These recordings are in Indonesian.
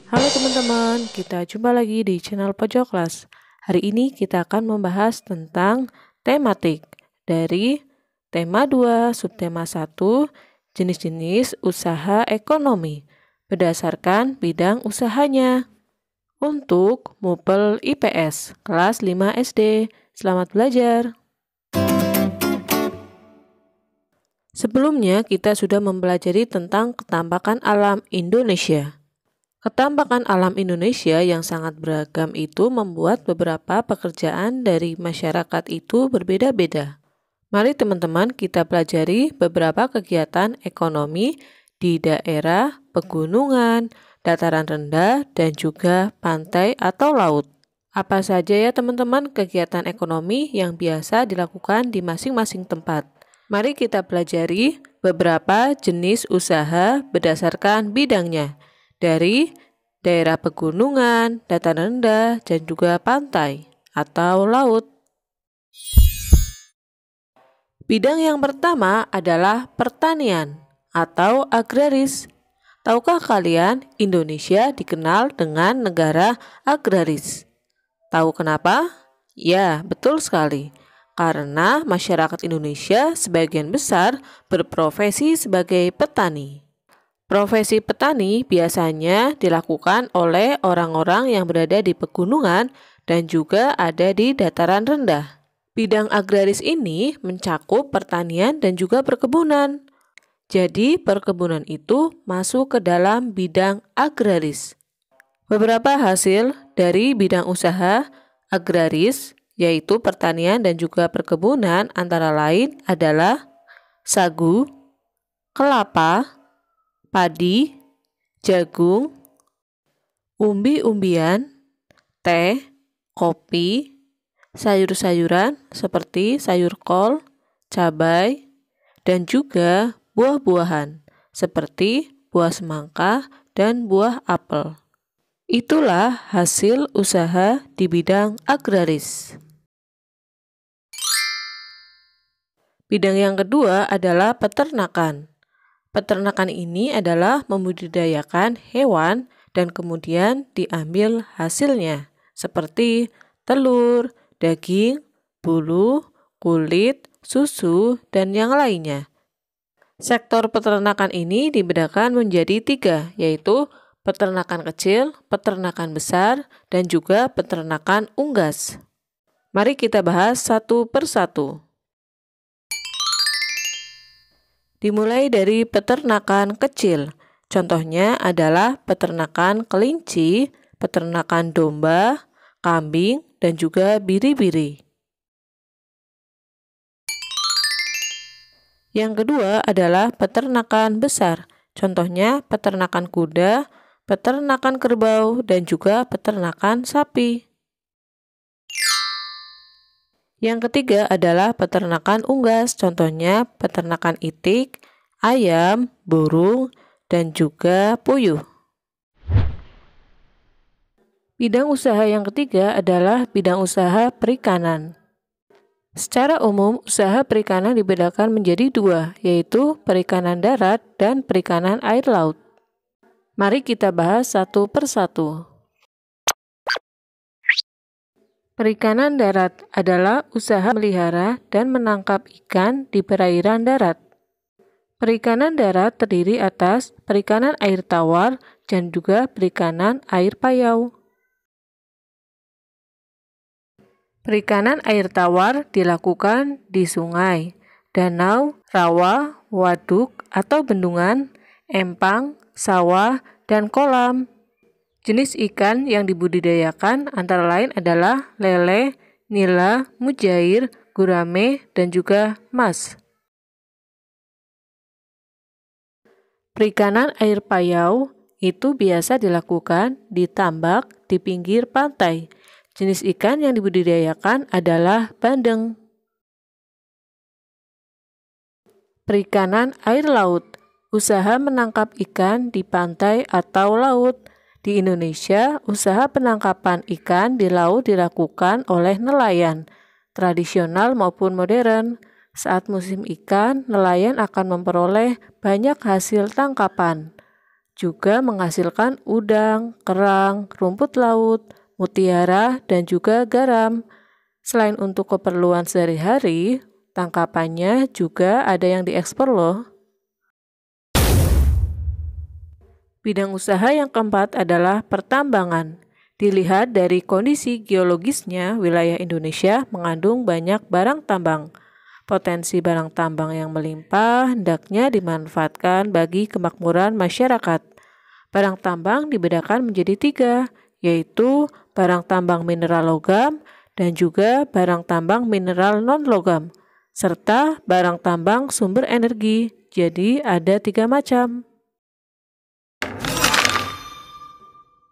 Halo teman-teman, kita jumpa lagi di channel Pojok Kelas. Hari ini kita akan membahas tentang tematik dari tema 2, subtema 1, jenis-jenis usaha ekonomi berdasarkan bidang usahanya. Untuk Mupel IPS kelas 5 SD. Selamat belajar. Sebelumnya kita sudah mempelajari tentang ketampakan alam Indonesia. Ketampakan alam Indonesia yang sangat beragam itu membuat beberapa pekerjaan dari masyarakat itu berbeda-beda. Mari teman-teman kita pelajari beberapa kegiatan ekonomi di daerah pegunungan, dataran rendah, dan juga pantai atau laut. Apa saja ya teman-teman kegiatan ekonomi yang biasa dilakukan di masing-masing tempat? Mari kita pelajari beberapa jenis usaha berdasarkan bidangnya dari daerah pegunungan, dataran rendah, dan juga pantai atau laut. Bidang yang pertama adalah pertanian atau agraris. Tahukah kalian Indonesia dikenal dengan negara agraris? Tahu kenapa? Ya, betul sekali. Karena masyarakat Indonesia sebagian besar berprofesi sebagai petani. Profesi petani biasanya dilakukan oleh orang-orang yang berada di pegunungan dan juga ada di dataran rendah. Bidang agraris ini mencakup pertanian dan juga perkebunan. Jadi, perkebunan itu masuk ke dalam bidang agraris. Beberapa hasil dari bidang usaha agraris, yaitu pertanian dan juga perkebunan, antara lain adalah sagu, kelapa, padi, jagung, umbi-umbian, teh, kopi, sayur-sayuran seperti sayur kol, cabai, dan juga buah-buahan seperti buah semangka dan buah apel. Itulah hasil usaha di bidang agraris. Bidang yang kedua adalah peternakan. Peternakan ini adalah membudidayakan hewan dan kemudian diambil hasilnya seperti telur, daging, bulu, kulit, susu, dan yang lainnya. Sektor peternakan ini dibedakan menjadi 3, yaitu peternakan kecil, peternakan besar, dan juga peternakan unggas. Mari kita bahas satu persatu. Dimulai dari peternakan kecil. Contohnya adalah peternakan kelinci, peternakan domba, kambing, dan juga biri-biri. Yang kedua adalah peternakan besar. Contohnya peternakan kuda, peternakan kerbau, dan juga peternakan sapi. Yang ketiga adalah peternakan unggas. Contohnya peternakan itik, ayam, burung, dan juga puyuh. Bidang usaha yang ketiga adalah bidang usaha perikanan. Secara umum, usaha perikanan dibedakan menjadi 2, yaitu perikanan darat dan perikanan air laut. Mari kita bahas satu persatu. Perikanan darat adalah usaha melihara dan menangkap ikan di perairan darat. Perikanan darat terdiri atas perikanan air tawar dan juga perikanan air payau. Perikanan air tawar dilakukan di sungai, danau, rawa, waduk atau bendungan, empang, sawah, dan kolam. Jenis ikan yang dibudidayakan antara lain adalah lele, nila, mujair, gurame, dan juga mas. Perikanan air payau itu biasa dilakukan di tambak di pinggir pantai. Jenis ikan yang dibudidayakan adalah bandeng. Perikanan air laut, usaha menangkap ikan di pantai atau laut. Di Indonesia, usaha penangkapan ikan di laut dilakukan oleh nelayan, tradisional maupun modern. Saat musim ikan, nelayan akan memperoleh banyak hasil tangkapan. juga menghasilkan udang, kerang, rumput laut, mutiara, dan juga garam. Selain untuk keperluan sehari-hari, tangkapannya juga ada yang diekspor loh. Bidang usaha yang keempat adalah pertambangan. Dilihat dari kondisi geologisnya, wilayah Indonesia mengandung banyak barang tambang. Potensi barang tambang yang melimpah hendaknya dimanfaatkan bagi kemakmuran masyarakat. Barang tambang dibedakan menjadi 3, yaitu barang tambang mineral logam dan juga barang tambang mineral non-logam, serta barang tambang sumber energi. Jadi ada 3 macam.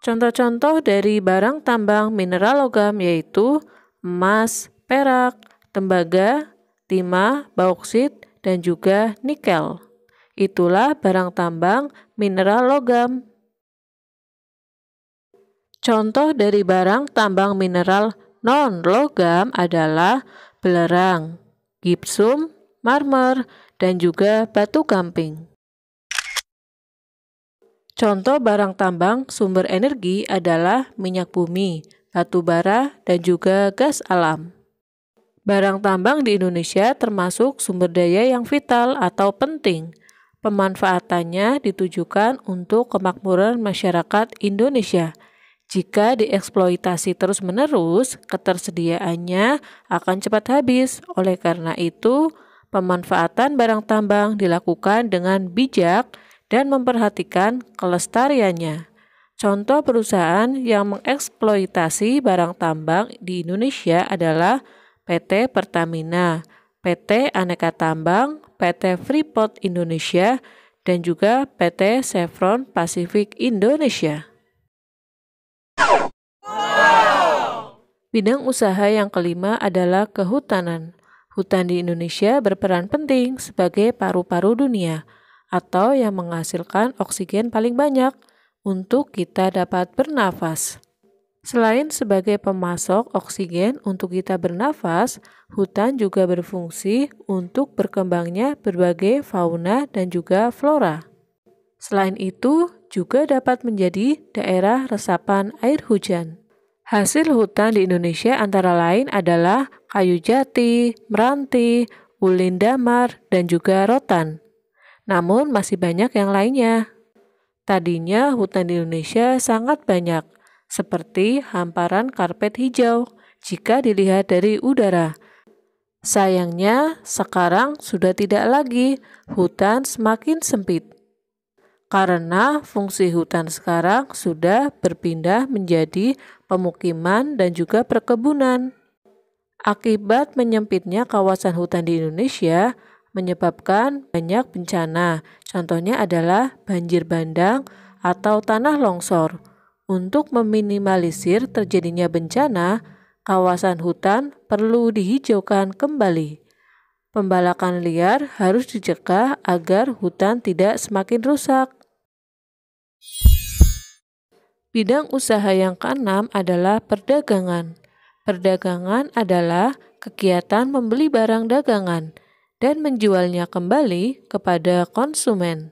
Contoh-contoh dari barang tambang mineral logam yaitu emas, perak, tembaga, timah, bauksit, dan juga nikel. Itulah barang tambang mineral logam. Contoh dari barang tambang mineral non-logam adalah belerang, gipsum, marmer, dan juga batu gamping. Contoh barang tambang sumber energi adalah minyak bumi, batu bara, dan juga gas alam. Barang tambang di Indonesia termasuk sumber daya yang vital atau penting. Pemanfaatannya ditujukan untuk kemakmuran masyarakat Indonesia. Jika dieksploitasi terus-menerus, ketersediaannya akan cepat habis. Oleh karena itu, pemanfaatan barang tambang dilakukan dengan bijak dan memperhatikan kelestariannya. Contoh perusahaan yang mengeksploitasi barang tambang di Indonesia adalah PT Pertamina, PT Aneka Tambang, PT Freeport Indonesia, dan juga PT Chevron Pacific Indonesia. Bidang usaha yang kelima adalah kehutanan. Hutan di Indonesia berperan penting sebagai paru-paru dunia, atau yang menghasilkan oksigen paling banyak untuk kita dapat bernafas. Selain sebagai pemasok oksigen untuk kita bernafas, hutan juga berfungsi untuk berkembangnya berbagai fauna dan juga flora. Selain itu, juga dapat menjadi daerah resapan air hujan. Hasil hutan di Indonesia antara lain adalah kayu jati, meranti, ulin damar, dan juga rotan. Namun masih banyak yang lainnya. Tadinya hutan di Indonesia sangat banyak, seperti hamparan karpet hijau jika dilihat dari udara. Sayangnya sekarang sudah tidak lagi, hutan semakin sempit. Karena fungsi hutan sekarang sudah berpindah menjadi pemukiman dan juga perkebunan. Akibat menyempitnya kawasan hutan di Indonesia, menyebabkan banyak bencana. Contohnya adalah banjir bandang atau tanah longsor. Untuk meminimalisir terjadinya bencana, kawasan hutan perlu dihijaukan kembali. Pembalakan liar harus dicegah agar hutan tidak semakin rusak. Bidang usaha yang keenam adalah perdagangan. Perdagangan adalah kegiatan membeli barang dagangan dan menjualnya kembali kepada konsumen.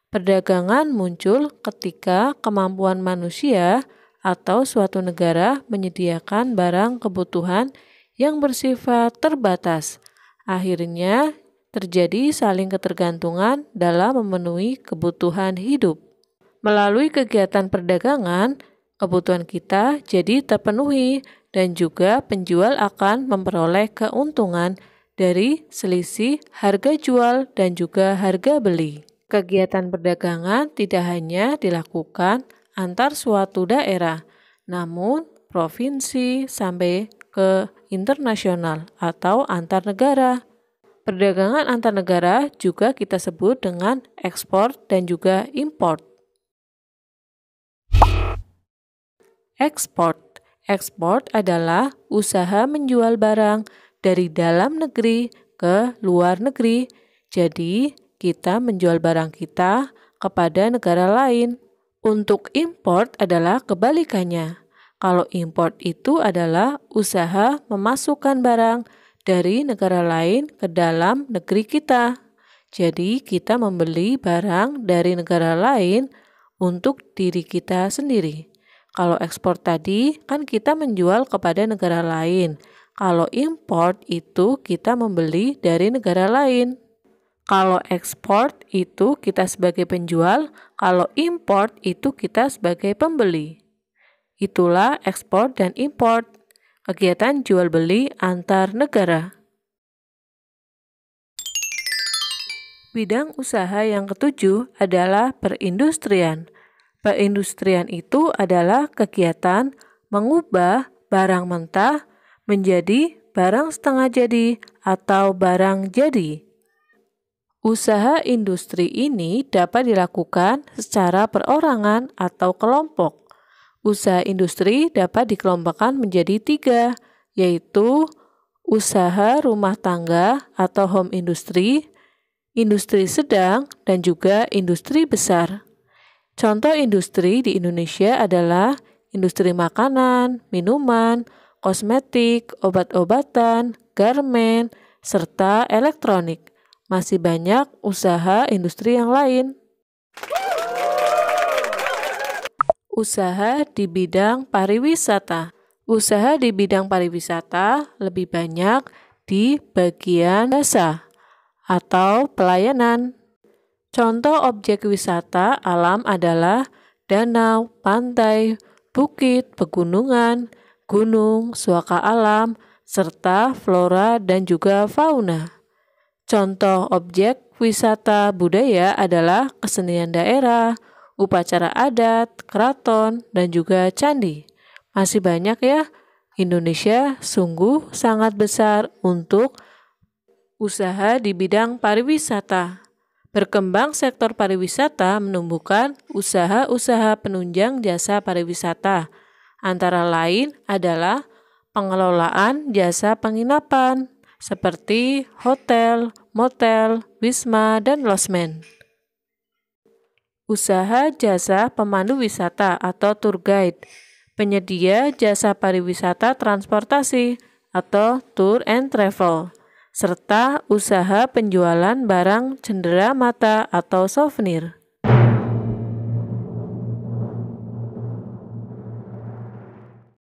Perdagangan muncul ketika kemampuan manusia atau suatu negara menyediakan barang kebutuhan yang bersifat terbatas. Akhirnya, terjadi saling ketergantungan dalam memenuhi kebutuhan hidup. Melalui kegiatan perdagangan, kebutuhan kita jadi terpenuhi dan juga penjual akan memperoleh keuntungan dari selisih harga jual dan juga harga beli. Kegiatan perdagangan tidak hanya dilakukan antar suatu daerah, namun provinsi sampai ke internasional atau antar negara. Perdagangan antar negara juga kita sebut dengan ekspor dan juga import. Ekspor adalah usaha menjual barang dari dalam negeri ke luar negeri. Jadi, kita menjual barang kita kepada negara lain. Untuk import adalah kebalikannya. Kalau import itu adalah usaha memasukkan barang dari negara lain ke dalam negeri kita. Jadi, kita membeli barang dari negara lain untuk diri kita sendiri. Kalau ekspor tadi kan kita menjual kepada negara lain. Kalau import itu kita membeli dari negara lain. Kalau ekspor itu kita sebagai penjual, kalau import itu kita sebagai pembeli. Itulah ekspor dan import, kegiatan jual beli antar negara. Bidang usaha yang ketujuh adalah perindustrian. Perindustrian itu adalah kegiatan mengubah barang mentah menjadi barang setengah jadi atau barang jadi. Usaha industri ini dapat dilakukan secara perorangan atau kelompok. Usaha industri dapat dikelompokkan menjadi 3, yaitu usaha rumah tangga atau home industry, industri sedang, dan juga industri besar. Contoh industri di Indonesia adalah industri makanan, minuman, kosmetik, obat-obatan, garmen, serta elektronik. Masih banyak usaha industri yang lain. Usaha di bidang pariwisata. Usaha di bidang pariwisata lebih banyak di bagian jasa atau pelayanan. Contoh objek wisata alam adalah danau, pantai, bukit, pegunungan, gunung, suaka alam, serta flora dan juga fauna. Contoh objek wisata budaya adalah kesenian daerah, upacara adat, keraton, dan juga candi. Masih banyak ya, Indonesia sungguh sangat besar untuk usaha di bidang pariwisata. Berkembang sektor pariwisata menumbuhkan usaha-usaha penunjang jasa pariwisata. Antara lain adalah pengelolaan jasa penginapan seperti hotel, motel, wisma, dan losmen. Usaha jasa pemandu wisata atau tour guide, penyedia jasa pariwisata transportasi atau tour and travel, serta usaha penjualan barang cendera mata atau souvenir.